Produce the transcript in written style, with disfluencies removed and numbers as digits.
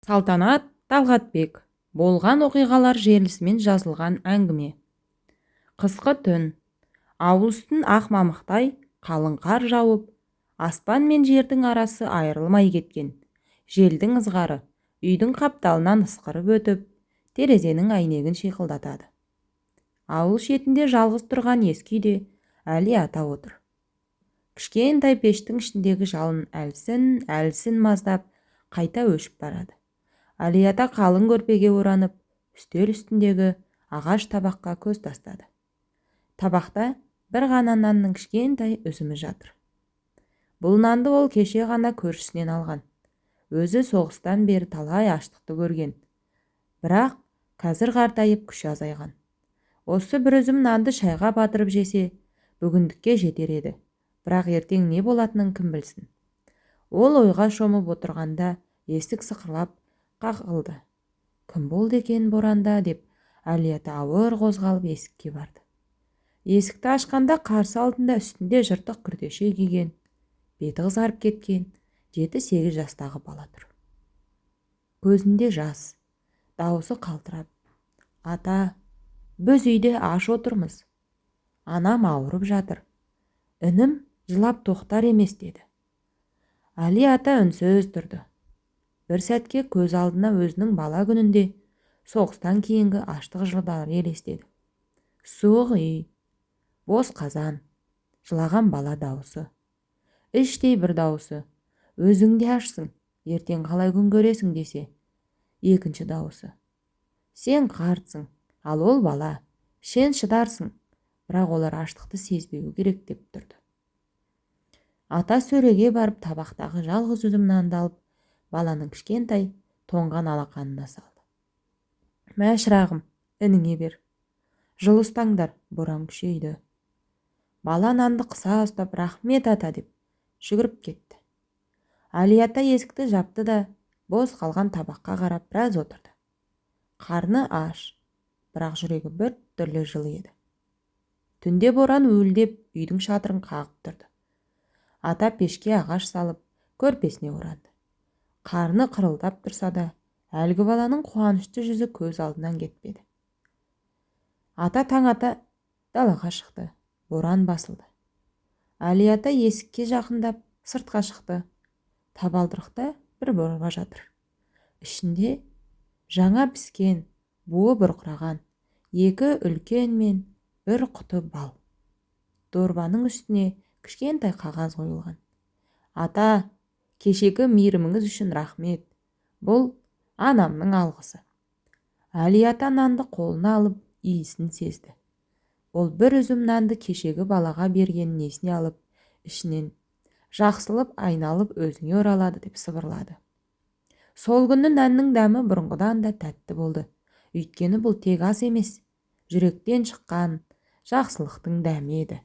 Салтанат Талғатбек. Болған оқиғалар желісімен жазылған әңгіме. Қысқы түн. Ауылыстың ақ мамықтай қалың қар жауып, аспан мен жердің арасы айырылмай кеткен. Желдің ызғары үйдің қапталынан ысқырып өтіп, терезенің әйнегін шиқылдатады. Ауыл шетінде жалғыз тұрған ескі үйде Әли ата отыр. Кішкентай пештің ішіндегі жалын әлсін маздап қайта өшіп барады. Әли ата қалың көрпеге оранып, үстел үстіндегі ағаш табаққа көз тастады. Табақта бір ғана нанның кішкентай үзімі жатыр. Бұл нанды ол кеше ғана көршісінен алған. Өзі соғыстан бері талай аштықты көрген. Бірақ қазір қартайып күші азайған. Осы бір үзім нанды шайға батырып жесе, бүгіндікке жетер еді. Бірақ ертең не болатынын кім білсін. Ол ойға шомып отырғанда есік сықырлап қақылды. Кім болды екен боранда деп Әли ата ауыр қозғалып есікке барды. Есікті ашқанда қарсы алдында үстінде жыртық күртеше киген, беті қызарып кеткен 7-8 жастағы бала тұр. Көзінде жас, дауысы қалтырап: "Ата, біз үйде аш отырмыз. Анам ауырып жатыр. Інім жылап тоқтар емес" деді. Әли ата үнсіз тұрды. Бір сәтке көз алдына өзінің бала күнінде соғыстан кейінгі аштық жылдары елестеді. Суық үй, бос қазан, жылаған бала дауысы. Іштей бір дауысы: "Өзің де ашсың, ертең қалай күн көресің" десе. Екінші дауысы: "Сен қартсың, ал ол бала, сен шыдарсың, бірақ олар аштықты сезбеуі керек" деп тұрды. Ата сөреге барып табақтағы жалғыз үзім нанды алып, баланың кішкентай тоңған алақанына салды. "Мә шырағым, ініңе бер. Жыл ұстаңдар, боран күшейді." Бала нанды қыса ұстап "Рахмет ата" деп жүгіріп кетті. Әли ата есікті жапты да бос қалған табаққа қарап біраз отырды. Қарны аш, бірақ жүрегі бір түрлі жылы еді. Түнде боран уілдеп үйдің шатырын қағып тұрды. Ата пешке ағаш салып, көрпесіне оранды. Қарны қырылдап тұрса да, әлгі баланың қуанышты жүзі көз алдынан кетпеді. Ата таң ата далаға шықты. Боран басылды. Әли ата есікке жақындап сыртқа шықты. Табалдырықта бір дорба жатыр. Ішінде жаңа піскен, буы бұрқыраған 2 үлкен мен 1 құты бал. Дорбаның үстіне кішкентай қағаз қойылған. "Ата, кешегі мейіріміңіз үшін рахмет. Бұл анамның алғысы." Әли ата нанды қолына алып, иісін сезді. Ол бір үзім нанды кешегі балаға берген несіне алып, ішінен "Жақсылып айналып өзіңе оралады" деп сыбырлады. Сол күні нанның дәмі бұрынғыдан да тәтті болды. Өйткені бұл тек ас емес, жүректен шыққан жақсылықтың дәмі еді.